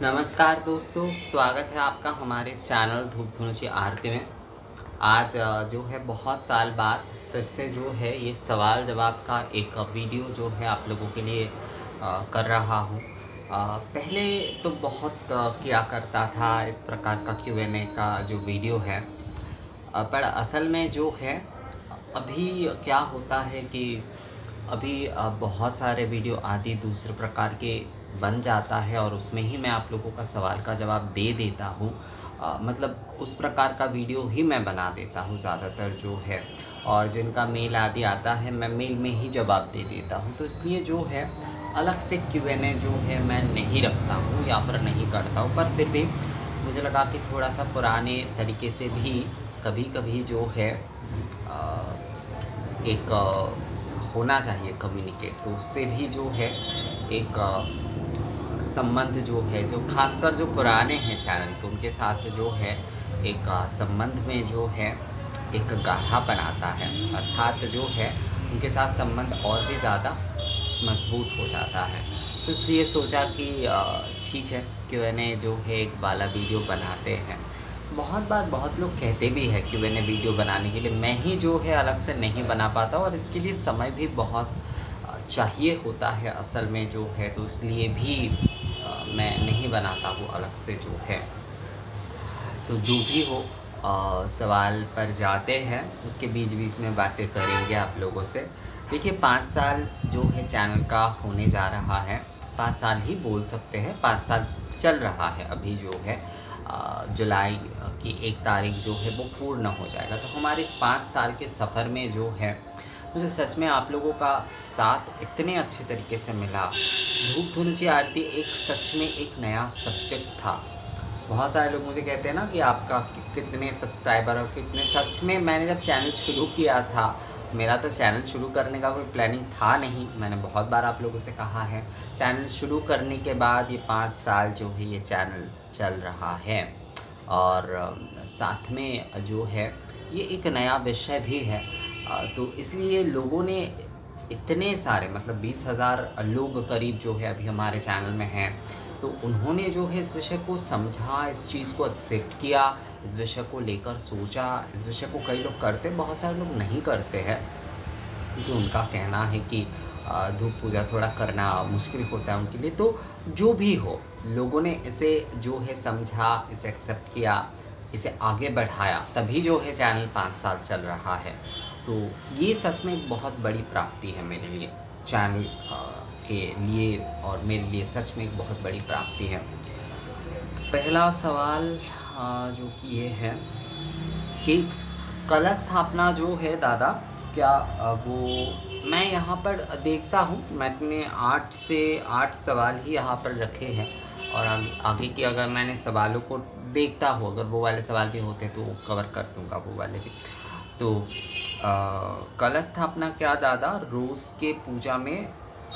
नमस्कार दोस्तों, स्वागत है आपका हमारे इस चैनल धूप धुनुची आरती में। आज जो है बहुत साल बाद फिर से जो है ये सवाल जवाब का एक वीडियो जो है आप लोगों के लिए कर रहा हूँ। पहले तो बहुत किया करता था इस प्रकार का Q&A का जो वीडियो है। पर असल में जो है अभी क्या होता है कि अभी बहुत सारे वीडियो आदि दूसरे प्रकार के बन जाता है और उसमें ही मैं आप लोगों का सवाल का जवाब दे देता हूँ। मतलब उस प्रकार का वीडियो ही मैं बना देता हूँ ज़्यादातर जो है, और जिनका मेल आदि आता है मैं मेल में ही जवाब दे देता हूँ। तो इसलिए जो है अलग से Q&A जो है मैं नहीं रखता हूँ या फिर नहीं करता हूँ। पर फिर भी मुझे लगा कि थोड़ा सा पुराने तरीके से भी कभी-कभी जो है एक होना चाहिए कम्युनिकेट। तो उससे भी जो है एक संबंध जो है, जो खासकर जो पुराने हैं चैनल के उनके साथ जो है एक संबंध में जो है एक गाढ़ा बनाता है, अर्थात जो है उनके साथ संबंध और भी ज़्यादा मजबूत हो जाता है। तो इसलिए सोचा कि ठीक है Q&A जो है एक वाला वीडियो बनाते हैं। बहुत बार बहुत लोग कहते भी हैं Q&A वीडियो बनाने के लिए, मैं ही जो है अलग से नहीं बना पाता और इसके लिए समय भी बहुत चाहिए होता है असल में जो है। तो इसलिए भी मैं नहीं बनाता हूँ अलग से जो है। तो जो भी हो सवाल पर जाते हैं, उसके बीच बीच में बातें करेंगे आप लोगों से। देखिए 5 साल जो है चैनल का होने जा रहा है, 5 साल ही बोल सकते हैं, 5 साल चल रहा है अभी जो है। जुलाई की 1 तारीख जो है वो पूर्ण हो जाएगा। तो हमारे इस 5 साल के सफ़र में जो है मुझे सच में आप लोगों का साथ इतने अच्छे तरीके से मिला। धूप धुनुची आरती एक सच में एक नया सब्जेक्ट था। बहुत सारे लोग मुझे कहते हैं ना कि आपका कितने सब्सक्राइबर और कितने, सच में मैंने जब चैनल शुरू किया था, मेरा तो चैनल शुरू करने का कोई प्लानिंग था नहीं। मैंने बहुत बार आप लोगों से कहा है, चैनल शुरू करने के बाद ये 5 साल जो है ये चैनल चल रहा है। और साथ में जो है ये एक नया विषय भी है। तो इसलिए लोगों ने इतने सारे मतलब 20,000 लोग करीब जो है अभी हमारे चैनल में हैं। तो उन्होंने जो है इस विषय को समझा, इस चीज़ को एक्सेप्ट किया, इस विषय को लेकर सोचा। इस विषय को कई लोग करते, बहुत सारे लोग नहीं करते हैं क्योंकि उनका कहना है कि धूप पूजा थोड़ा करना मुश्किल होता है उनके लिए। तो जो भी हो, लोगों ने इसे जो है समझा, इसे एक्सेप्ट किया, इसे आगे बढ़ाया, तभी जो है चैनल 5 साल चल रहा है। तो ये सच में एक बहुत बड़ी प्राप्ति है मेरे लिए, चैनल के लिए, और मेरे लिए सच में एक बहुत बड़ी प्राप्ति है। पहला सवाल जो कि ये है कि कलश स्थापना जो है दादा, क्या वो मैं यहाँ पर देखता हूँ, मैंने 8 से 8 सवाल ही यहाँ पर रखे हैं, और आगे की अगर मैंने सवालों को देखता हूँ, अगर वो वाले सवाल भी होते तो कवर कर दूँगा वो वाले भी। तो कलश स्थापना क्या दादा रोज़ के पूजा में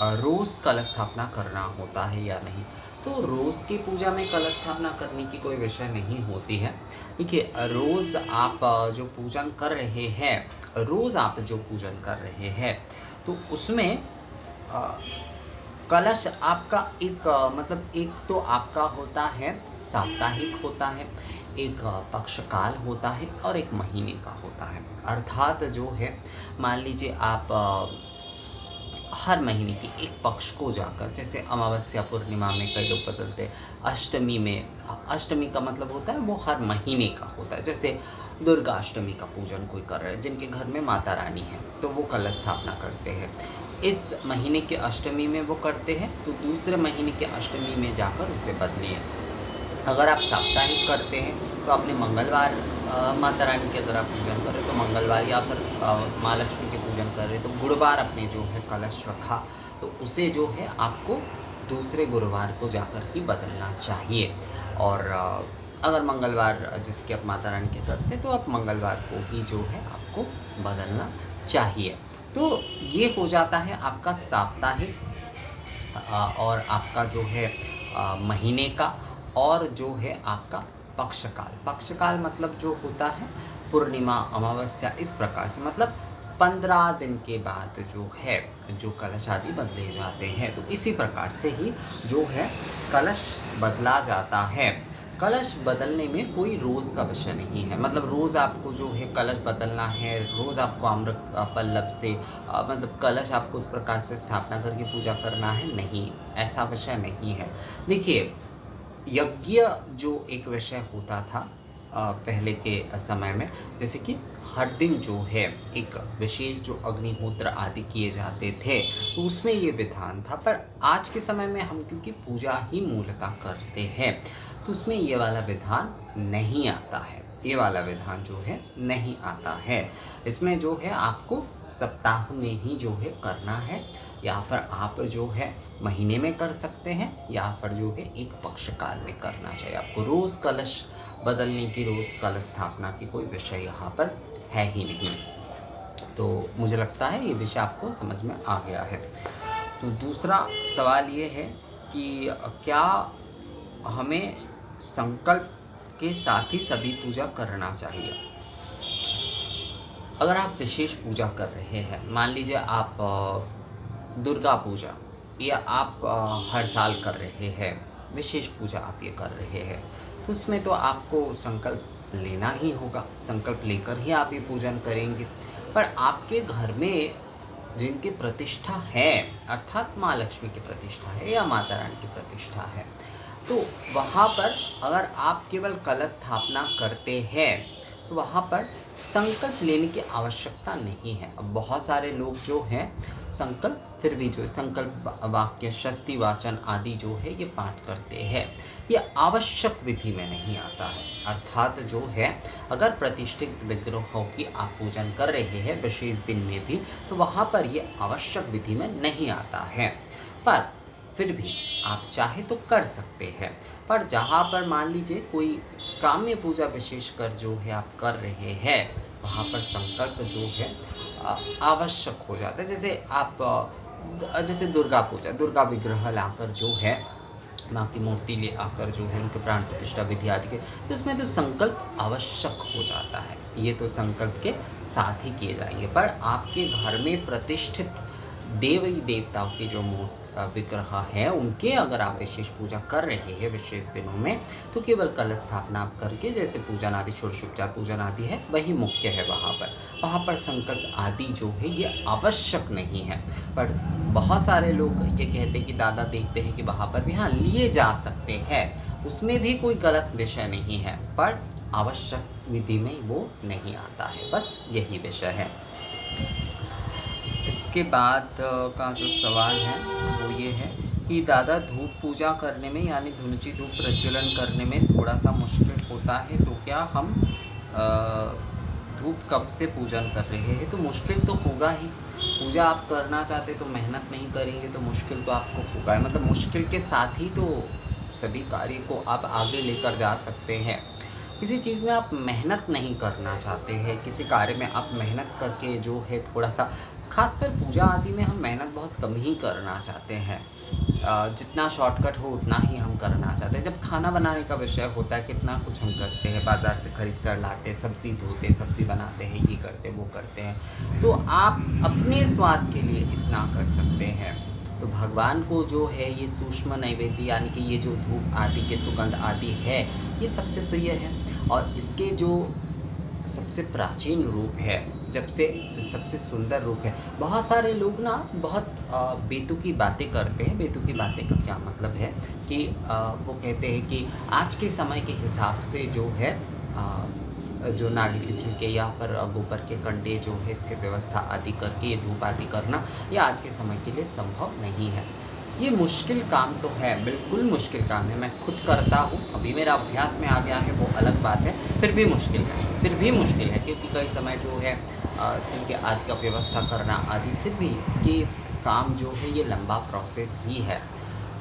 रोज़ कलश स्थापना करना होता है या नहीं? तो रोज़ की पूजा में कलश स्थापना करने की कोई विषय नहीं होती है। देखिए रोज़ आप जो पूजन कर रहे हैं, रोज़ आप जो पूजन कर रहे हैं, तो उसमें कलश आपका एक मतलब एक तो आपका होता है साप्ताहिक होता है, एक पक्षकाल होता है और एक महीने का होता है। अर्थात जो है मान लीजिए आप हर महीने की एक पक्ष को जाकर, जैसे अमावस्या पूर्णिमा में कई लोग बदलते हैं, अष्टमी में, अष्टमी का मतलब होता है वो हर महीने का होता है। जैसे दुर्गा अष्टमी का पूजन कोई कर रहे हैं, जिनके घर में माता रानी है तो वो कलश स्थापना करते हैं। इस महीने के अष्टमी में वो करते हैं, तो दूसरे महीने के अष्टमी में जाकर उसे बदलिए। अगर आप साप्ताहिक करते हैं तो आपने मंगलवार माता रानी के अगर आप पूजन कर रहे हो तो मंगलवार, या फिर माँ लक्ष्मी के पूजन कर रहे हो तो गुरुवार अपने जो है कलश रखा, तो उसे जो है आपको दूसरे गुरुवार को जाकर ही बदलना चाहिए। और अगर मंगलवार जैसे कि आप माता रानी के करते हैं तो आप मंगलवार को ही जो है आपको बदलना चाहिए। तो ये हो जाता है आपका साप्ताहिक और आपका जो है महीने का, और जो है आपका पक्षकाल। पक्षकाल मतलब जो होता है पूर्णिमा, अमावस्या, इस प्रकार से, मतलब 15 दिन के बाद जो है जो कलश आदि बदले जाते हैं। तो इसी प्रकार से ही जो है कलश बदला जाता है। कलश बदलने में कोई रोज़ का विषय नहीं है, मतलब रोज़ आपको जो है कलश बदलना है, रोज़ आपको आम्र पल्लव से मतलब कलश आपको उस प्रकार से स्थापना करके पूजा करना है, नहीं, ऐसा विषय नहीं है। देखिए, यज्ञ जो एक विषय होता था पहले के समय में, जैसे कि हर दिन जो है एक विशेष जो अग्निहोत्र आदि किए जाते थे, तो उसमें ये विधान था। पर आज के समय में हम क्योंकि पूजा ही मूलतः करते हैं, तो उसमें ये वाला विधान नहीं आता है, ये वाला विधान जो है नहीं आता है। इसमें जो है आपको सप्ताह में ही जो है करना है, या फिर आप जो है महीने में कर सकते हैं, या फिर जो है एक पक्ष काल में करना चाहिए। आपको रोज़ कलश बदलने की, रोज़ कलश स्थापना की कोई विषय यहाँ पर है ही नहीं। तो मुझे लगता है ये विषय आपको समझ में आ गया है। तो दूसरा सवाल ये है कि क्या हमें संकल्प के साथ ही सभी पूजा करना चाहिए? अगर आप विशेष पूजा कर रहे हैं, मान लीजिए आप दुर्गा पूजा, या आप हर साल कर रहे हैं, विशेष पूजा आप ये कर रहे हैं, तो उसमें तो आपको संकल्प लेना ही होगा, संकल्प लेकर ही आप ये पूजन करेंगे। पर आपके घर में जिनकी प्रतिष्ठा है, अर्थात माँ लक्ष्मी की प्रतिष्ठा है या माता रानी की प्रतिष्ठा है, तो वहाँ पर अगर आप केवल कलश स्थापना करते हैं, तो वहाँ पर संकल्प लेने की आवश्यकता नहीं है। अब बहुत सारे लोग जो हैं संकल्प फिर भी जो संकल्प वाक्य, शस्ति वाचन आदि जो है ये पाठ करते हैं, ये आवश्यक विधि में नहीं आता है। अर्थात जो है अगर प्रतिष्ठित विग्रहों की आप पूजन कर रहे हैं विशेष दिन में भी, तो वहाँ पर ये आवश्यक विधि में नहीं आता है। पर फिर भी आप चाहे तो कर सकते हैं। पर जहाँ पर मान लीजिए कोई काम्य पूजा विशेषकर जो है आप कर रहे हैं, वहाँ पर संकल्प जो है आवश्यक हो जाता है। जैसे आप जैसे दुर्गा पूजा, दुर्गा विग्रह लाकर जो है माँ की मूर्ति ले आकर जो है उनके प्राण प्रतिष्ठा विधि आदि के, तो उसमें तो संकल्प आवश्यक हो जाता है। ये तो संकल्प के साथ ही किए जाएंगे। पर आपके घर में प्रतिष्ठित देवी देवताओं की जो विग्रह है, उनके अगर आप विशेष पूजा कर रहे हैं विशेष दिनों में, तो केवल कलश स्थापना आप करके, जैसे पूजन आदि षोडशोपचार पूजन आदि है वही मुख्य है, वहाँ पर संकल्प आदि जो है ये आवश्यक नहीं है। पर बहुत सारे लोग ये कहते हैं कि दादा देखते हैं कि वहाँ पर भी हाँ लिए जा सकते हैं, उसमें भी कोई गलत विषय नहीं है, पर आवश्यक विधि में वो नहीं आता है, बस यही विषय है। इसके बाद का जो सवाल है वो ये है कि दादा धूप पूजा करने में, यानी धुनुची धूप प्रज्वलन करने में थोड़ा सा मुश्किल होता है, तो क्या हम धूप कब से पूजन कर रहे हैं तो मुश्किल तो होगा ही। पूजा आप करना चाहते तो मेहनत नहीं करेंगे तो मुश्किल तो आपको होगा, मतलब मुश्किल के साथ ही तो सभी कार्य को आप आगे लेकर जा सकते हैं। किसी चीज़ में आप मेहनत नहीं करना चाहते हैं, किसी कार्य में आप मेहनत करके जो है थोड़ा सा, खासकर पूजा आदि में हम मेहनत बहुत कम ही करना चाहते हैं, जितना शॉर्टकट हो उतना ही हम करना चाहते हैं। जब खाना बनाने का विषय होता है कितना कुछ हम करते हैं, बाज़ार से खरीद कर लाते हैं, सब्ज़ी धोते, सब्ज़ी बनाते हैं, ये करते वो करते हैं, तो आप अपने स्वाद के लिए इतना कर सकते हैं। तो भगवान को जो है ये सूक्ष्म नैवेद्य, यानी कि ये जो धूप आदि के सुगंध आदि है, ये सबसे प्रिय है। और इसके जो सबसे प्राचीन रूप है, जब से सबसे सुंदर रूप है। बहुत सारे लोग ना बहुत बेतुकी बातें करते हैं। बेतुकी बातें का क्या मतलब है कि वो कहते हैं कि आज के समय के हिसाब से जो है जो नारियल के छिलके या फिर गोबर के कंडे जो है इसके व्यवस्था आदि करके ये धूप आदि करना, ये आज के समय के लिए संभव नहीं है। ये मुश्किल काम तो है, बिल्कुल मुश्किल काम है। मैं खुद करता हूँ, अभी मेरा अभ्यास में आ गया है वो अलग बात है, फिर भी मुश्किल है, क्योंकि कई समय जो है छिलके आदि का व्यवस्था करना आदि, फिर भी ये काम जो है ये लंबा प्रोसेस ही है।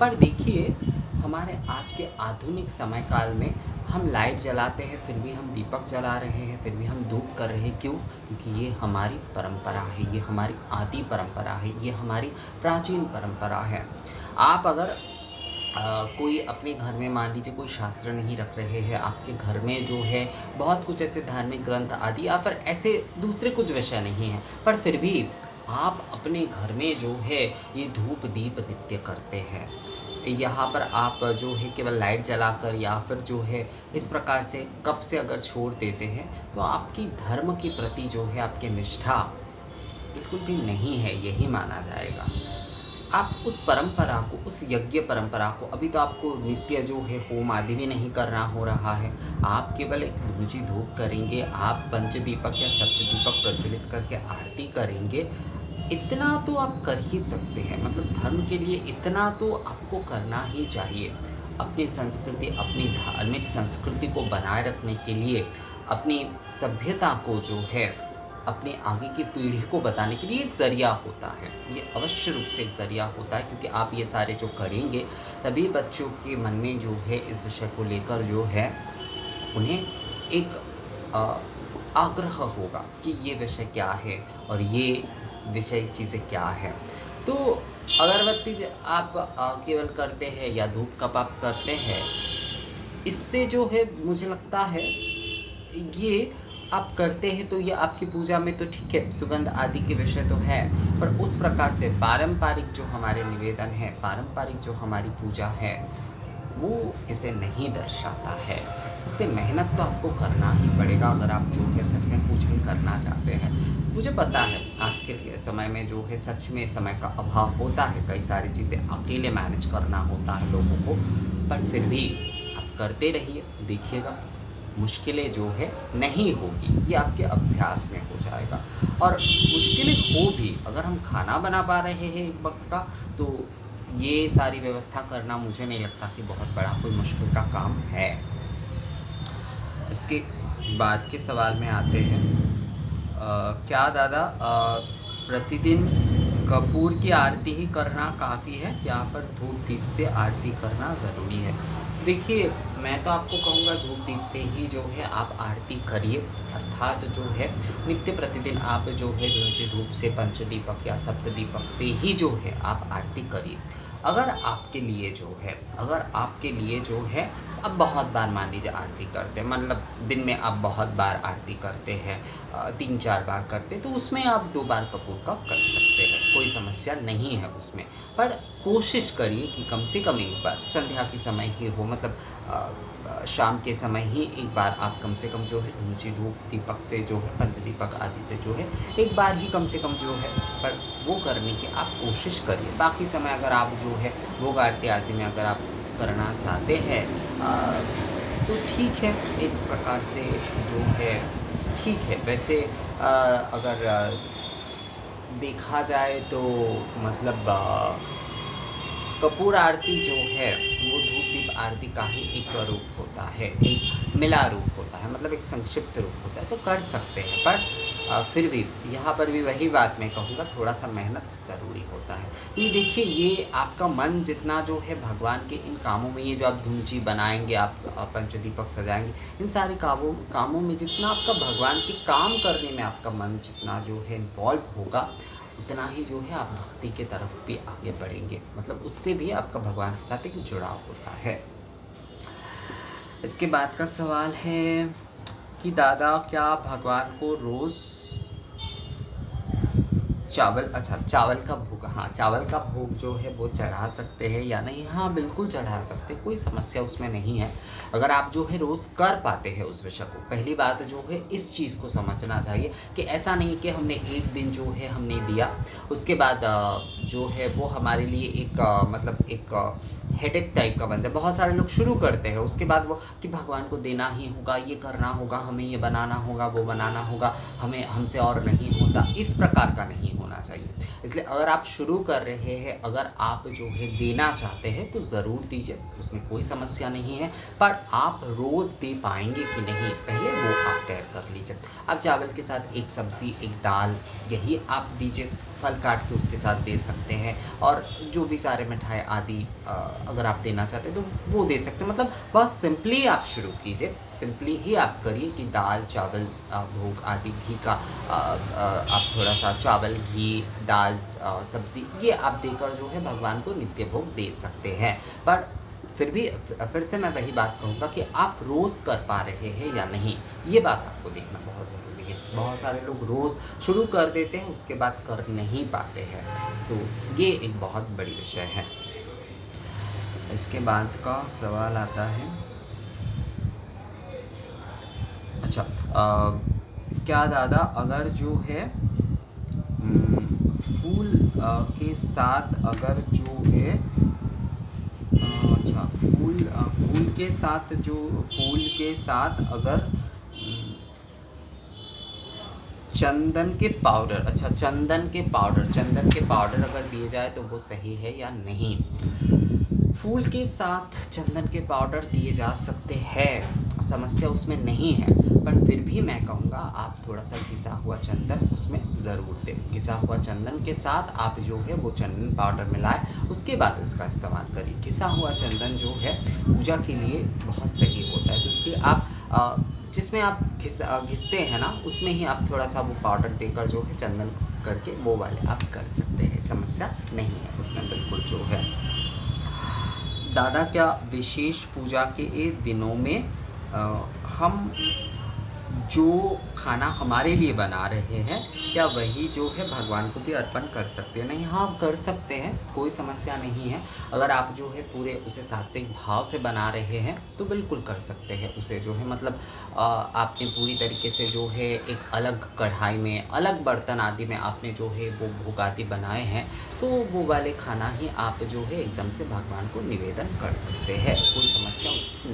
पर देखिए हमारे आज के आधुनिक समय काल में हम लाइट जलाते हैं, फिर भी हम दीपक जला रहे हैं, फिर भी हम धूप कर रहे हैं। क्यों? क्योंकि ये हमारी परंपरा है, ये हमारी आदि परंपरा है, ये हमारी प्राचीन परंपरा है। आप अगर कोई अपने घर में मान लीजिए कोई शास्त्र नहीं रख रहे हैं, आपके घर में जो है बहुत कुछ ऐसे धार्मिक ग्रंथ आदि या फिर ऐसे दूसरे कुछ विषय नहीं हैं, पर फिर भी आप अपने घर में जो है ये धूप दीप नित्य करते हैं, यहाँ पर आप जो है केवल लाइट जलाकर या फिर जो है इस प्रकार से कप से अगर छोड़ देते हैं तो आपकी धर्म के प्रति जो है आपकी निष्ठा बिल्कुल भी नहीं है, यही माना जाएगा। आप उस परंपरा को, उस यज्ञ परंपरा को, अभी तो आपको नित्य जो है होम आदि भी नहीं करना हो रहा है, आप केवल एक धूंजी धूप करेंगे, आप पंचदीपक या सप्तदीपक प्रज्वलित करके आरती करेंगे, इतना तो आप कर ही सकते हैं। मतलब धर्म के लिए इतना तो आपको करना ही चाहिए। अपनी संस्कृति, अपनी धार्मिक संस्कृति को बनाए रखने के लिए, अपनी सभ्यता को जो है अपनी आगे की पीढ़ी को बताने के लिए एक ज़रिया होता है। ये अवश्य रूप से एक ज़रिया होता है, क्योंकि आप ये सारे जो करेंगे तभी बच्चों के मन में जो है इस विषय को लेकर जो है उन्हें एक आग्रह होगा कि ये विषय क्या है और ये विषय चीज़ें क्या है। तो अगरबत्ती आप केवल करते हैं या धूप कप आप करते हैं, इससे जो है मुझे लगता है ये आप करते हैं तो ये आपकी पूजा में तो ठीक है, सुगंध आदि के विषय तो है, पर उस प्रकार से पारंपरिक जो हमारे निवेदन है, पारंपरिक जो हमारी पूजा है, वो इसे नहीं दर्शाता है। इसलिए मेहनत तो आपको करना ही पड़ेगा अगर आप जो है सच में पूजन करना चाहते हैं। मुझे पता है आज के समय में जो है सच में समय का अभाव होता है, कई सारी चीज़ें अकेले मैनेज करना होता है लोगों को, पर फिर भी आप करते रहिए, देखिएगा मुश्किलें जो है नहीं होगी, ये आपके अभ्यास में हो जाएगा। और मुश्किलें हो भी, अगर हम खाना बना पा रहे हैं एक वक्त का, तो ये सारी व्यवस्था करना मुझे नहीं लगता कि बहुत बड़ा कोई मुश्किल का काम है। इसके बाद के सवाल में आते हैं, क्या दादा प्रतिदिन कपूर की आरती ही करना काफ़ी है या फिर धूप दीप से आरती करना ज़रूरी है? देखिए, मैं तो आपको कहूँगा धूप दीप से ही जो है आप आरती करिए, अर्थात जो है नित्य प्रतिदिन आप जो है धूंजी धूप से पंचदीपक या सप्तदीपक से ही जो है आप आरती करिए। अगर आपके लिए जो है अब बहुत बार मान लीजिए आरती करते हैं, मतलब दिन में आप बहुत बार आरती करते हैं, 3-4 बार करते, तो उसमें आप 2 बार कपूर का कर सकते हैं, कोई समस्या नहीं है उसमें। पर कोशिश करिए कि कम से कम एक बार संध्या के समय ही हो, मतलब शाम के समय ही एक बार आप कम से कम जो है धूंजी धूप दीपक से जो है पंचदीपक आदि से जो है एक बार ही कम से कम जो है, पर वो करने की आप कोशिश करिए। बाकी समय अगर आप जो है भोग आरती आदि में अगर आप करना चाहते हैं तो ठीक है, एक प्रकार से जो है ठीक है। वैसे अगर देखा जाए तो मतलब कपूर आरती जो है वो धूप दीप आरती का ही एक रूप होता है, एक मिला रूप होता है, मतलब एक संक्षिप्त रूप होता है, तो कर सकते हैं। पर फिर भी यहाँ पर भी वही बात मैं कहूँगा, थोड़ा सा मेहनत ज़रूरी होता है। ये देखिए, ये आपका मन जितना जो है भगवान के इन कामों में, ये जो आप धूंजी बनाएंगे, आप पंचदीपक सजाएंगे, इन सारे कामों में जितना आपका भगवान के काम करने में आपका मन जितना जो है इन्वॉल्व होगा, उतना ही जो है आप भक्ति के तरफ भी आगे बढ़ेंगे, मतलब उससे भी आपका भगवान के साथ एक जुड़ाव होता है। इसके बाद का सवाल है कि दादा क्या भगवान को रोज़ चावल का भोग, हाँ चावल का भोग जो है वो चढ़ा सकते हैं या नहीं? हाँ बिल्कुल चढ़ा सकते, कोई समस्या उसमें नहीं है, अगर आप जो है रोज़ कर पाते हैं उस विषय को। पहली बात जो है इस चीज़ को समझना चाहिए कि ऐसा नहीं कि हमने एक दिन जो है हमने दिया, उसके बाद जो है वो हमारे लिए एक मतलब एक हेडेक टाइप का बनता है। बहुत सारे लोग शुरू करते हैं, उसके बाद वो कि भगवान को देना ही होगा, ये करना होगा, हमें ये बनाना होगा, वो बनाना होगा, हमें हमसे और नहीं होता, इस प्रकार का नहीं होना चाहिए। इसलिए अगर आप शुरू कर रहे हैं, अगर आप जो है देना चाहते हैं तो ज़रूर दीजिए, उसमें कोई समस्या नहीं है। पर आप रोज़ दे पाएंगे कि नहीं, पहले वो आप तय कर लीजिए। अब चावल के साथ एक सब्ज़ी, एक दाल, यही आप दीजिए, फल काट के उसके साथ दे सकते हैं, और जो भी सारे मिठाई आदि अगर आप देना चाहते हैं तो वो दे सकते हैं। मतलब बहुत सिंपली आप शुरू कीजिए, सिंपली ही आप करिए कि दाल चावल भोग आदि, घी का आप थोड़ा सा चावल घी दाल सब्ज़ी ये आप देकर जो है भगवान को नित्य भोग दे सकते हैं। पर फिर से मैं वही बात कहूँगा कि आप रोज़ कर पा रहे हैं या नहीं, ये बात आपको देखना बहुत ज़रूरी है। बहुत सारे लोग रोज़ शुरू कर देते हैं, उसके बाद कर नहीं पाते हैं, तो ये एक बहुत बड़ी विषय है। इसके बाद का सवाल आता है, अच्छा क्या दादा अगर जो है फूल के साथ अगर जो है अच्छा फूल के साथ अगर चंदन के पाउडर अगर दिए जाए तो वो सही है या नहीं? फूल के साथ चंदन के पाउडर दिए जा सकते हैं, समस्या उसमें नहीं है, पर फिर भी मैं कहूँगा आप थोड़ा सा घिसा हुआ चंदन उसमें ज़रूर दें। घिसा हुआ चंदन के साथ आप जो है वो चंदन पाउडर मिलाएं, उसके बाद उसका इस्तेमाल करिए। घिसा हुआ चंदन जो है पूजा के लिए बहुत सही होता है, तो इसलिए आप जिसमें आप घिसते हैं ना उसमें ही आप थोड़ा सा वो पाउडर देकर जो है चंदन करके वो वाले आप कर सकते हैं, समस्या नहीं है उसमें बिल्कुल जो है। दादा क्या विशेष पूजा के दिनों में हम जो खाना हमारे लिए बना रहे हैं क्या वही जो है भगवान को भी अर्पण कर सकते हैं? नहीं, हाँ कर सकते हैं, कोई समस्या नहीं है। अगर आप जो है पूरे उसे सात्विक भाव से बना रहे हैं तो बिल्कुल कर सकते हैं उसे जो है, मतलब आपने पूरी तरीके से जो है एक अलग कढ़ाई में अलग बर्तन आदि में आपने जो है वो भोग आदि बनाए हैं, तो वो वाले खाना ही आप जो है एकदम से भगवान को निवेदन कर सकते हैं, कोई समस्या उसमें नहीं।